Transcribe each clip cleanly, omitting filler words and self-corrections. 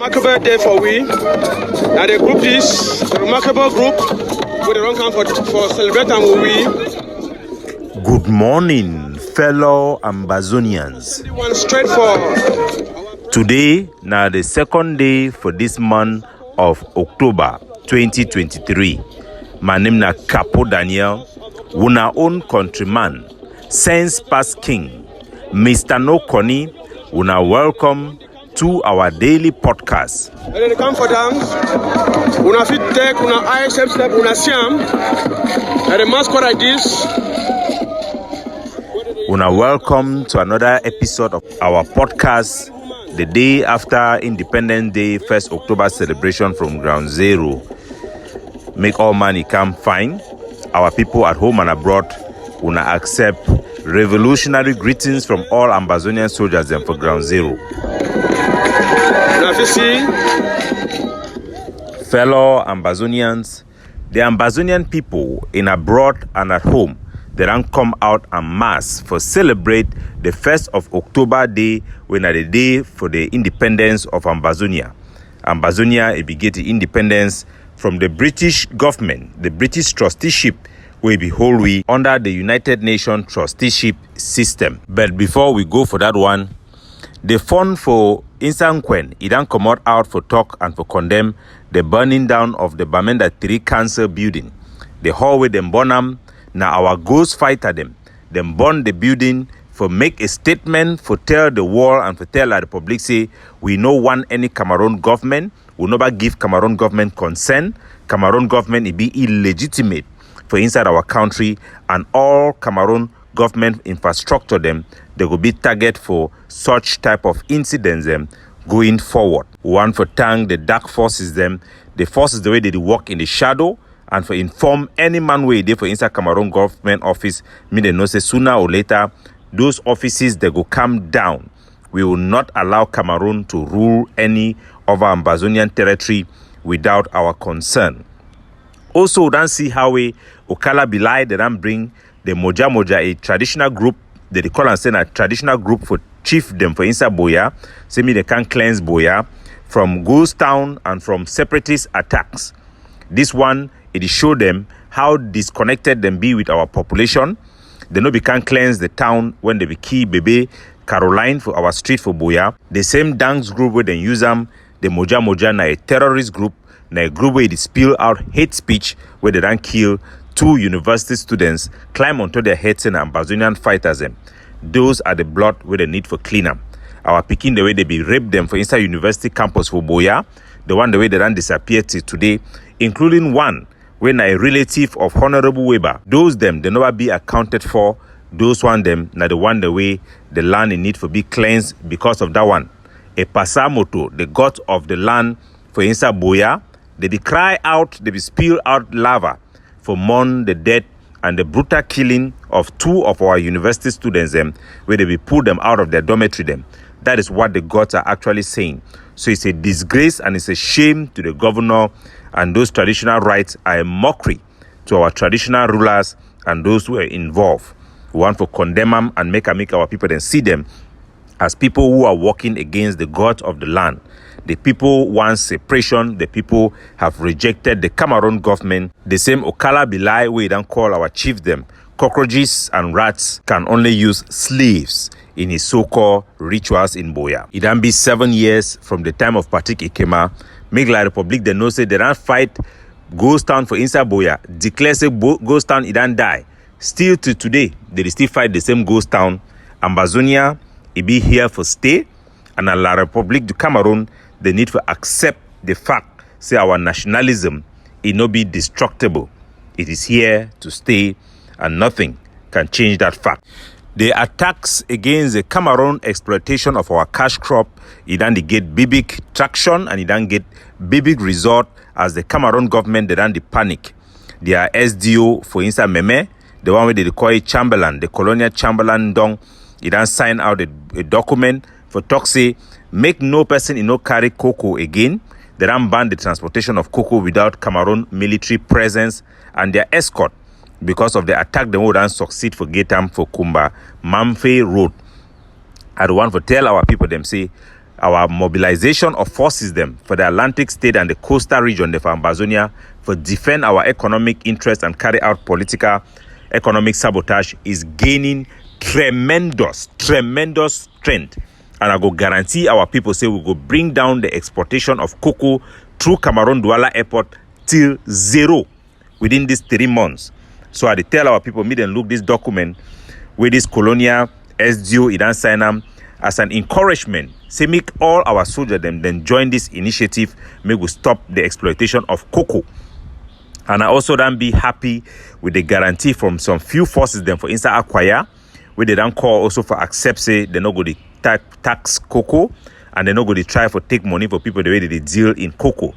Remarkable day for we. Now the group is a remarkable group with the wrong camp for celebrating with we. Good morning, fellow Ambazonians. One straight for today, now the second day for this month of October 2023. My name is Capo Daniel, una own countryman, sense past king, Mr. No Connie. Una welcome to our daily podcast. And then come for dance. Una fit take una eye step una siam. And the mascot like this. Una welcome to another episode of our podcast, the day after Independence Day, 1st October celebration from Ground Zero. Make all money come fine. Our people at home and abroad, una accept revolutionary greetings from all Ambazonian soldiers and for Ground Zero. Fellow Ambazonians, the Ambazonian people in abroad and at home, they don't come out en masse for celebrate the 1st of October day, when are the day for the independence of Ambazonia. Ambazonia, it get the independence from the British government, the British trusteeship, will be wholly under the United Nations trusteeship system. But before we go for that one, the fund for Insankwen, it don't come out for talk and for condemn the burning down of the Bamenda 3 Council building. The hallway them burn them, now our ghost fighter them burn the building for make a statement for tell the world and for tell the public say we no want any Cameroon government, we never give Cameroon government consent. Cameroon government it be illegitimate for inside our country, and all Cameroon government infrastructure them, they will be target for such type of incidents them going forward. We want to thank the dark forces them, the forces the way they work in the shadow, and for inform any man way they for inside Cameroon government office, me they know say sooner or later those offices they go come down. We will not allow Cameroon to rule any of our Ambazonian territory without our concern. Also, we don't see how we Okala Bilai they don't bring the Moja, a traditional group, they call and say a traditional group for chief them for inside Boya. Say me they can cleanse Boya from ghost town and from separatist attacks. This one, it show them how disconnected them be with our population. They know we can cleanse the town when they be key baby Caroline for our street for Boya. The same dance group where they use them, the Moja na a terrorist group, na a group where they spill out hate speech where they don't kill 2 university students, climb onto their heads and Ambazonian fighters them. Those are the blood where they need for cleanup. Our picking the way they be raped them for inside university campus for Boya, the one the way they don't disappear till today, including one when a relative of Honorable Weber. Those them they never be accounted for. Those one them now the one the way the land in need for be cleansed because of that one. A Pasamoto, the god of the land for inside Boya, they be cry out, they be spill out lava for mourn the death and the brutal killing of 2 of our university students them, where they be pulled them out of their dormitory them. That is what the gods are actually saying. So it's a disgrace and it's a shame to the governor, and those traditional rights are a mockery to our traditional rulers and those who are involved. We want to condemn them and make our people then see them as people who are working against the God of the land. The people want separation. The people have rejected the Cameroon government. The same Okala Bilai we don't call our chief them. Cockroaches and rats can only use slaves in his so-called rituals in Boya. It don't be 7 years from the time of Patrick Ikema. Make la Republic they know say they don't fight ghost town for inside Boya. Declare say ghost town it don't die. Still to today, they still fight the same ghost town. Ambazonia, it be here for stay. And La Republic du Cameroon, they need to accept the fact, say our nationalism, it not be destructible. It is here to stay, and nothing can change that fact. The attacks against the Cameroon exploitation of our cash crop, it don't get big traction and it don't get big result as the Cameroon government, they don't panic. Their SDO, for instance, Meme, the one where they call it Chamberlain, the colonial Chamberlain Dong, it don't sign out a document for talk say, make no person in no carry cocoa again. They don't ban the transportation of cocoa without Cameroon military presence and their escort because of the attack they wouldn't succeed for Getam for Kumba Mamfe Road. I don't want to tell our people them say our mobilization of forces them for the Atlantic state and the coastal region of Ambazonia for defend our economic interests and carry out political economic sabotage is gaining tremendous strength. And I go guarantee our people say we go bring down the exportation of cocoa through Cameroon Douala Airport till zero within these 3 months. So I tell our people, me then look this document with this colonial SDO Idan sign as an encouragement. Say make all our soldiers them then join this initiative, make we stop the exploitation of cocoa. And I also then be happy with the guarantee from some few forces them for inside acquire, where they don't call also for accept say they not go to tax cocoa and they not go to try for take money for people the way they deal in cocoa.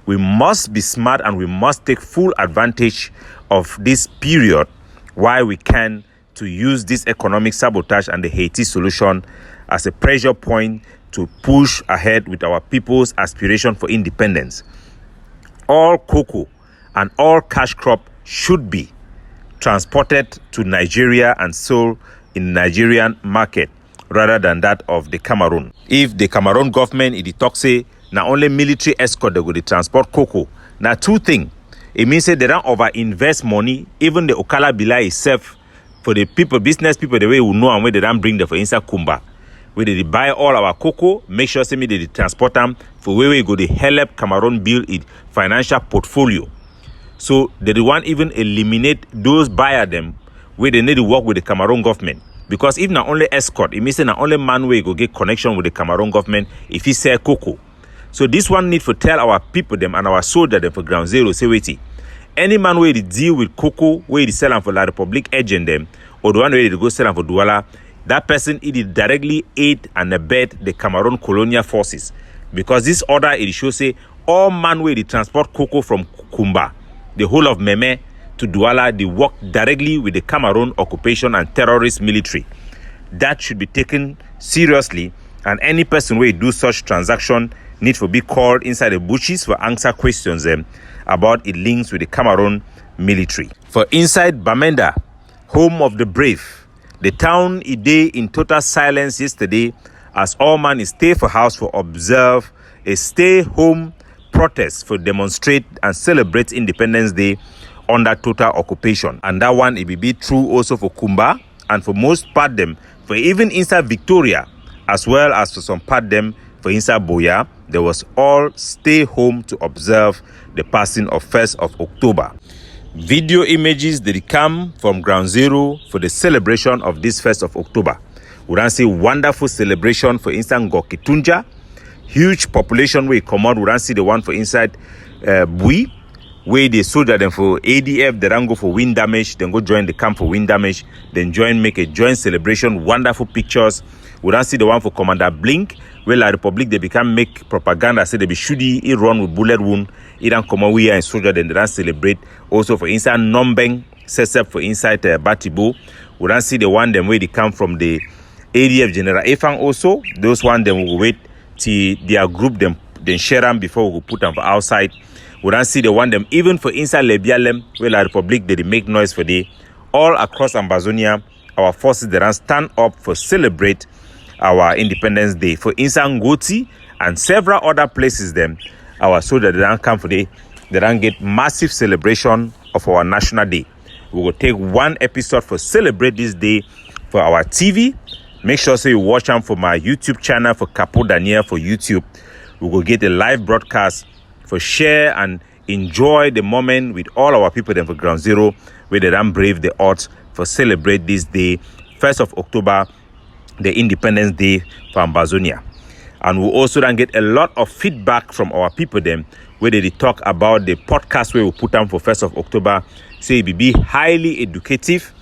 We must be smart and we must take full advantage of this period while we can to use this economic sabotage and the Haiti solution as a pressure point to push ahead with our people's aspiration for independence. All cocoa and all cash crop should be transported to Nigeria and sold in the Nigerian market rather than that of the Cameroon. If the Cameroon government it talk say now only military escort they go to transport cocoa. Now two things. It means that they don't over invest money, even the Okala Bila itself, for the people, business people, the way we know and where they don't bring them for inside Kumba. Where they buy all our cocoa, make sure say me they transport them for where we go to help Cameroon build its financial portfolio. So they want even eliminate those buyer them where they need to work with the Cameroon government. Because if not only escort, it means that not only man way go get connection with the Cameroon government if he sell cocoa. So this one need for tell our people them and our soldiers them for ground zero say wait. Any man where they deal with cocoa, where they sell them for La Republic agent them, or the one where they go sell them for Douala, that person it directly aid and abet the Cameroon colonial forces. Because this order it shows say all man where they transport cocoa from Kumba, the whole of Meme to Douala, they work directly with the Cameroon occupation and terrorist military. That should be taken seriously, and any person where do such transaction need to be called inside the bushes for answer questions about its links with the Cameroon military. For inside Bamenda, home of the brave, the town is in total silence yesterday as all man is stay for house for observe a stay home protest for demonstrate and celebrate Independence Day under total occupation. And that one it will be true also for Kumba and for most part them for even inside Victoria as well as for some part them for inside Boya. There was all stay home to observe the passing of 1st of October. Video images that come from ground zero for the celebration of this 1st of October. We don't see wonderful celebration for instance Gokitunja. Huge population where come out. We don't see the one for inside Bui, where the soldier them for ADF, they don't go for wind damage, then go join the camp for wind damage, then make a joint celebration, wonderful pictures. We don't see the one for Commander Blink, where La Republic they become make propaganda, say they be shooty, he run with bullet wound, he don't come away and soldier, then they don't celebrate. Also for inside Nombeng, set for inside Batibo. We don't see the one them where they come from the ADF General Efang also. Those one them will wait till their group them then share them before we put them for outside. We don't see the one them even for inside Lebialem, where La Republic they make noise for the all across Ambazonia. Our forces they don't stand up for celebrate our Independence Day. For inside Ngoti and several other places them, our soldiers they don't come for they don't get massive celebration of our National Day. We will take one episode for celebrate this day for our TV. Make sure so you watch them for my YouTube channel for Capo Daniel for YouTube. We will get a live broadcast for share and enjoy the moment with all our people then for ground zero where they don't brave the odds for celebrate this day, 1st of October, the Independence Day for Ambazonia. And we also then get a lot of feedback from our people then where they talk about the podcast where we put them for 1st of October. Say it be highly educative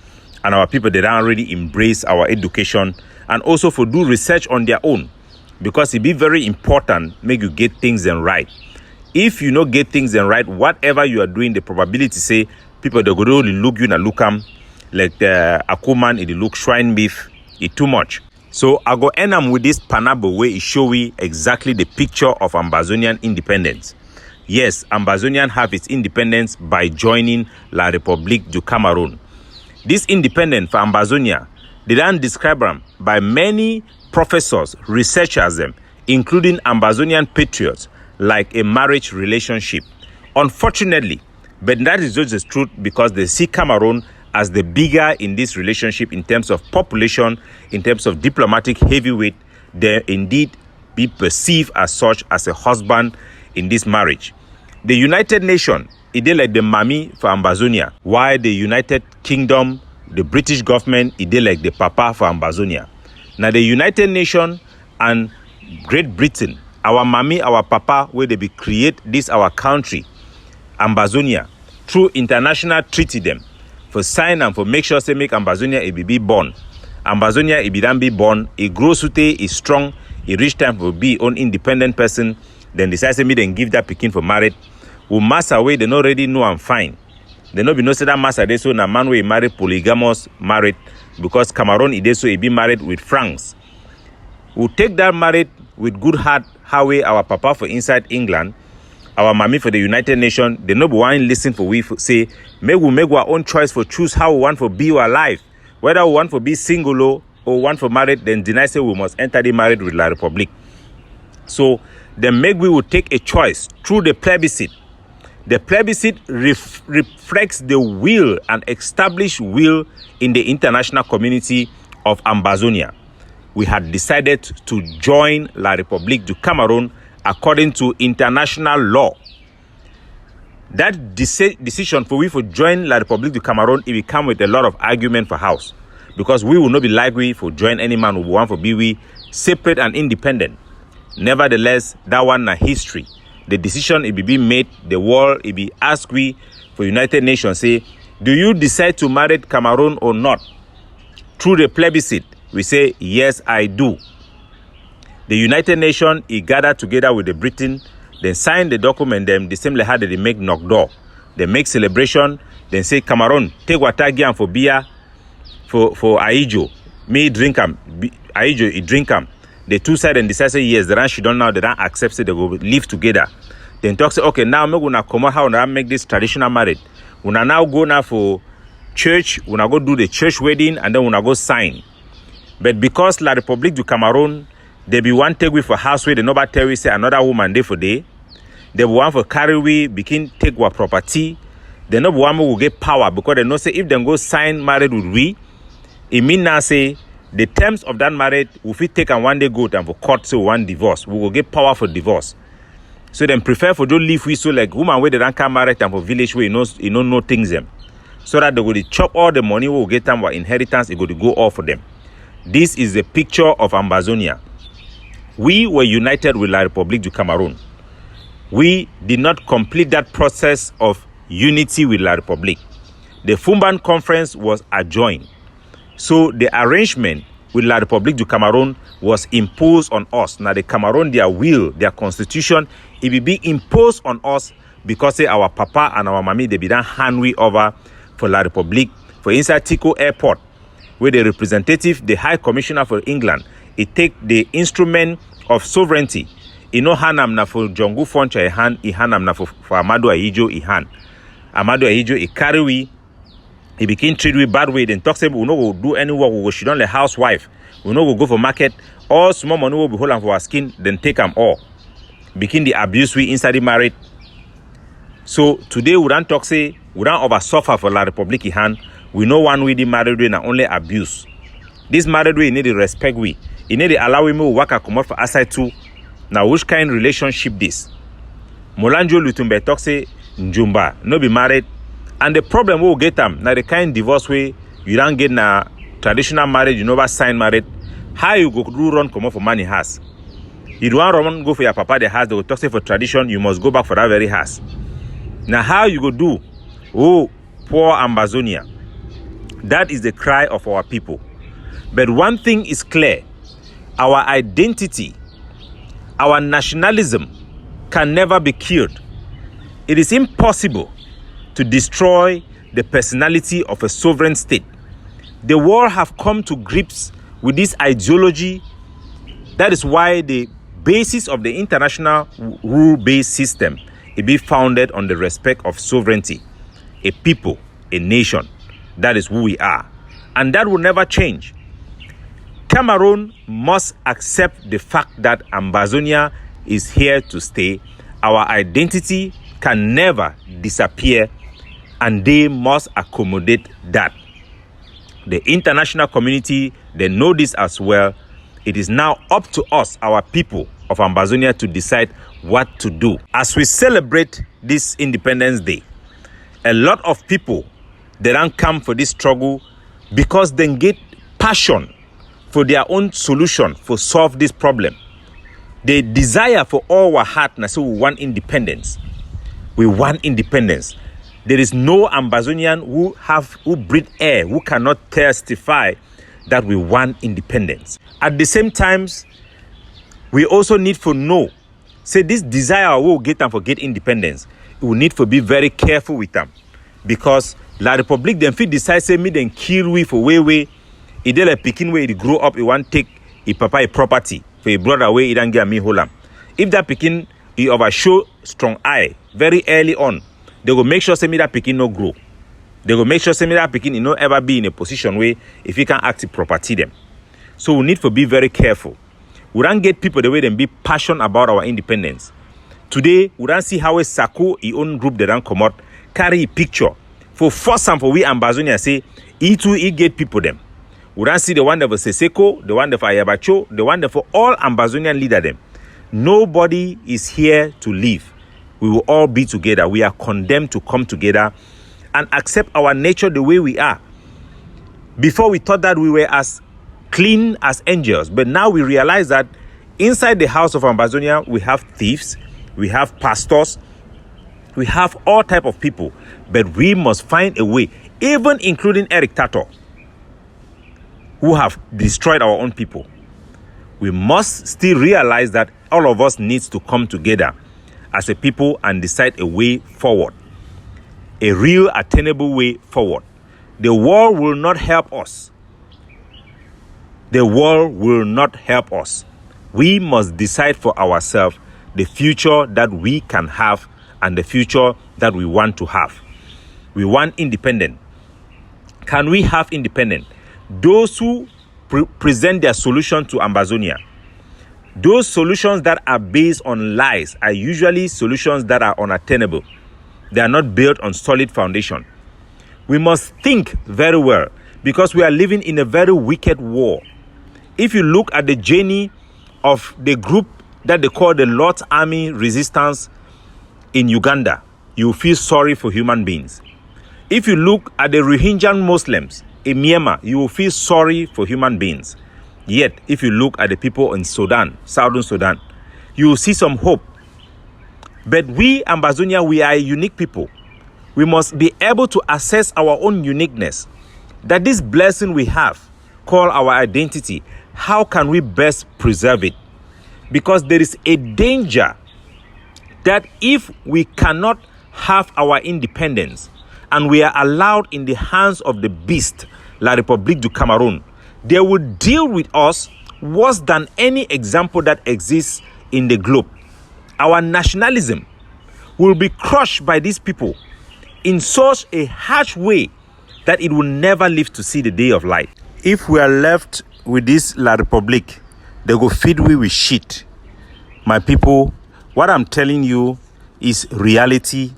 and our people they don't already embrace our education and also for do research on their own because it be very important make you get things then right. If you not get things then right, whatever you are doing, the probability say people they go only look you and look like the Akuman it look shrine beef it too much. So I go end up with this panabo where it show we exactly the picture of Ambazonian independence. Yes, Ambazonian have its independence by joining La République du Cameroon. This independence for Ambazonia, they don't describe them by many professors, researchers them. including Ambazonian patriots, like a marriage relationship. Unfortunately, but that is just the truth, because they see Cameroon as the bigger in this relationship in terms of population, in terms of diplomatic heavyweight. They indeed be perceived as such, as a husband in this marriage. The United Nations, it is like the mommy for Ambazonia, while the United Kingdom, the British government, it is like the papa for Ambazonia. Now the United Nations and Great Britain, our mommy, our papa, where they be create this our country, Ambazonia, through international treaty them, for sign and for make sure say make Ambazonia a be born. Ambazonia a be then be born, a grow sute is strong, a reach time for be own independent person, then decide say me then give that pikin for married. Who mass away, they not already know I'm fine. They not be no say that master they so na man we married polygamous married, because Cameroon it so he be married with France. We'll take that married with good heart, how we our papa for inside England, our mommy for the United Nations, they no be one listen for we say, make we make our own choice for choose how we want for be our life. Whether we want for be single or want for married, then deny say we must enter the married with La Republic. So then make we will take a choice through the plebiscite. The plebiscite reflects the will and established will in the international community of Ambazonia. We had decided to join La Republique du Cameroon according to international law. That decision for we to join La Republique du Cameroon, it will come with a lot of argument for house, because we will not be likely for join any man who want for be we separate and independent. Nevertheless, that one na history. The decision it be made, the world it be asked we for United Nations say, do you decide to marry Cameroon or not? Through the plebiscite, we say yes, I do. The United Nations, it gathered together with the Britain, then sign the document, them the same how they make Ndop. They make celebration, then say Cameroon, take watagian for beer for Aijo. Me drink them, Aijo it drink them. The two side and decide say yes, the ranch don't now, they don't accept it, they go live together. Then talk say, okay, now I'm gonna come out how I make this traditional marriage. When I now go now for church, when I go do the church wedding, and then when I go sign. But because La Republique du Cameroon, they be one take we for house where they nobody tell we say another woman day for day. They be one for carry we begin take our property. They no be one will get power, because they know say if they go sign married with we, it mean now say the terms of that marriage, if we take and one day go and for court say one divorce, we will get power for divorce. So then prefer for don't live we so like woman where they don't come married and for village where you know things them. So that they go to chop all the money we will get them our inheritance, it go to go all for them. This is the picture of Ambazonia. We were united with La Republique du Cameroon. We did not complete that process of unity with La Republique. The Fumban conference was adjourned. So the arrangement with La Republique du Cameroon was imposed on us. Now the Cameroon, their will, their constitution, it will be imposed on us because say our papa and our mommy, they be done hand we over for La Republique, for inside Tico Airport, where the representative, the High Commissioner for England, it take the instrument of sovereignty. Ino hanam na for Jongu Foncha hand, I hanam na for Amado Ahijo I hand. Amado Ahijo I carry we, he became treated with bad way. Then talk say we no go do any work. We go she don't the housewife. We no go for market. All small money will be holding for our skin. Then take them all. Begin the abuse we inside the married. So today we don't talk say we don't over suffer for La Republique hand. We know one way the married way na only abuse. This married way need to respect we. It need to allow we work and come out for aside too. Now which kind of relationship this? Molanjo Lutumbe talk say Njumba no be married. And the problem we will get them now the kind divorce way you don't get na traditional marriage, you never sign marriage. How you go do run come out for money house? You don't run go for your papa the house, they will talk say for tradition, you must go back for that very house. Now how you go do? Oh, poor Ambazonia. That is the cry of our people. But one thing is clear. Our identity, our nationalism can never be killed. It is impossible to destroy the personality of a sovereign state. The world have come to grips with this ideology. That is why the basis of the international rule-based system it be founded on the respect of sovereignty, a people, a nation. That is who we are. And that will never change. Cameroon must accept the fact that Ambazonia is here to stay. Our identity can never disappear, and they must accommodate that. The international community, they know this as well. It is now up to us, our people of Ambazonia, to decide what to do. As we celebrate this Independence Day, a lot of people, they don't come for this struggle because they get passion for their own solution for solve this problem. They desire for all our heart, and so we want independence. We want independence. There is no Ambazonian who breathe air, who cannot testify that we want independence. At the same time, we also need to know, say this desire will get them for get independence. We need to be very careful with them. Because La Republic then fit decide say me then kill we for way. It dey like pikin way it grow up, it want take a papa a property for a brother way it don't get me holam. If that pikin he overshow strong eye very early on, they will make sure say me that pikin no grow. They will make sure say me that pikin he no ever be in a position where if he can act property them. So we need to be very careful. We don't get people the way they be passionate about our independence. Today, we don't see how a Sako, his own group, they don't come out, carry a picture. For first time for we Ambazonia say, he get people them. We don't see the one that for Seseko, the one that for Ayabacho, the one that for all Ambazonian leader them. Nobody is here to live. We will all be together. We are condemned to come together and accept our nature the way we are. Before we thought that we were as clean as angels, but now we realize that inside the house of Ambazonia, we have thieves, we have pastors, we have all type of people, but we must find a way, even including Eric Tato, who have destroyed our own people. We must still realize that all of us needs to come together as a people and decide a way forward, a real attainable way forward. The world will not help us. The world will not help us. We must decide for ourselves the future that we can have and the future that we want to have. We want independence. Can we have independence? Those who present their solution to Ambazonia, those solutions that are based on lies are usually solutions that are unattainable. They are not built on solid foundation. We must think very well because we are living in a very wicked war. If you look at the journey of the group that they call the Lord's Army Resistance in Uganda, you feel sorry for human beings. If you look at the Rohingya Muslims in Myanmar, you will feel sorry for human beings. Yet, if you look at the people in Sudan, Southern Sudan, you will see some hope. But we, Ambazonia, we are a unique people. We must be able to assess our own uniqueness. That this blessing we have, called our identity, how can we best preserve it? Because there is a danger that if we cannot have our independence and we are allowed in the hands of the beast, La République du Cameroun, they will deal with us worse than any example that exists in the globe. Our nationalism will be crushed by these people in such a harsh way that it will never live to see the day of light. If we are left with this La République, they go feed we with shit. My people, what I'm telling you is reality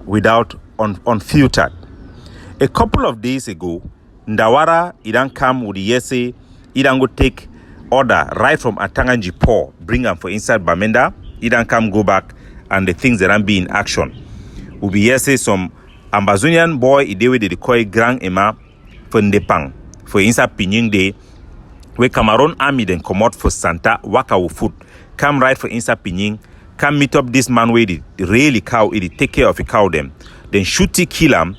without unfiltered. A couple of days ago, Ndawara, he don't come with the essay, he don't go take order right from Atanganji Paul, bring them for inside Bamenda, he don't come go back, and the things that don't be in action. Will be essay some Ambazonian boy, he deal with the koi Grand Ema for Ndepang, for inside Pinying Day, where Cameroon army then come out for Santa, waka with foot, come right for inside Pinying, come meet up this man where the really cow, he take care of a cow them, then shoot it, kill him,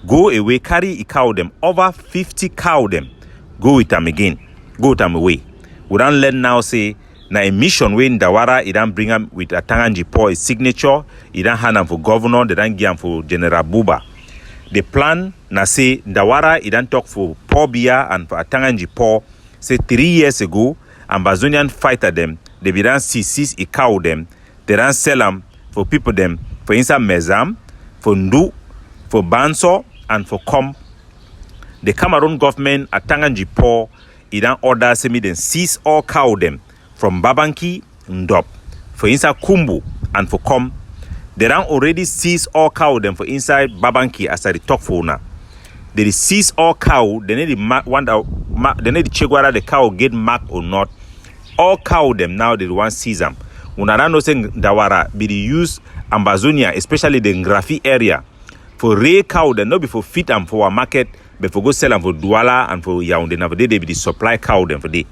go away, carry a cow them, over 50 cow them, go with them again, go with them away. We don't let now say, na a mission when Ndawara, he don't bring him with a Tanganji Paul, his signature, he don't hand him for governor, they don't give him for General Buba. The plan, na say, Ndawara, he don't talk for Paul Biya and for Atanganji Paul, say 3 years ago, Ambazonian fighter them, they be don't seize a cow them, they don't sell them for people them, for inside Mezam, for Ndop, for Banso, and for Kom. The Cameroon government, Atanganji Paul, he then order say me then seize all cow them from Babanki, Ndop, for inside Kumbo and for Kom. They then already seize all cow them for inside Babanki as I talk for now. They seize all cow, they need they need to check whether the cow get marked or not. All cow them now they want seize them. When I don't know saying Dawara be the use Ambazonian, especially the Grafi area, for rare cow, they not be for feed them for our market, but for go sell them for Douala and for Yaoundé. Now they be the supply cow them for day.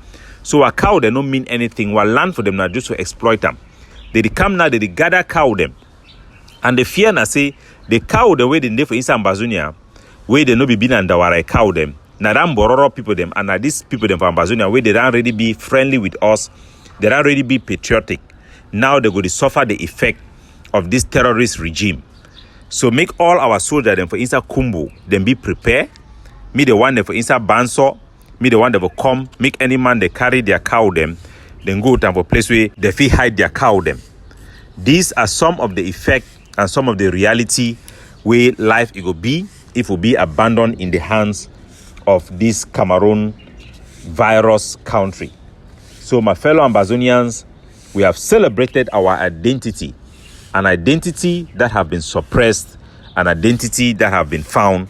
So a cow they don't mean anything. What land for them now just to exploit them. They come now, they gather cow them. And the fear na say the cow the way they live for inside Ambazonia, where they no be been and Dawara cow them. Now them Bororo people them and now these people them from Ambazonia where they don't really be friendly with us, they don't really be patriotic. Now they go to suffer the effect of this terrorist regime. So make all our soldiers them for inside Kumbo, them be prepared. Me the one them for inside Banso, me the one that will come, make any man they carry their cow them, then go to a place where they feel hide their cow them. These are some of the effect and some of the reality where life it will be if it will be abandoned in the hands of this Cameroon virus country. So my fellow Ambazonians, we have celebrated our identity, an identity that have been suppressed, an identity that have been found,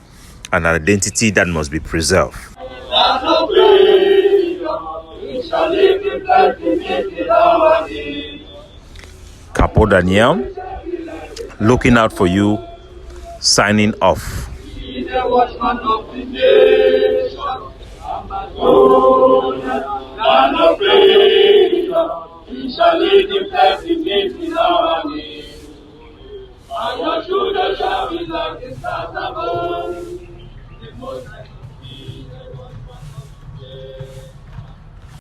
and an identity that must be preserved. Capo Daniel, looking out for you, signing off. We shall lead the blessing in our name. And your children shall be like the stars above. The most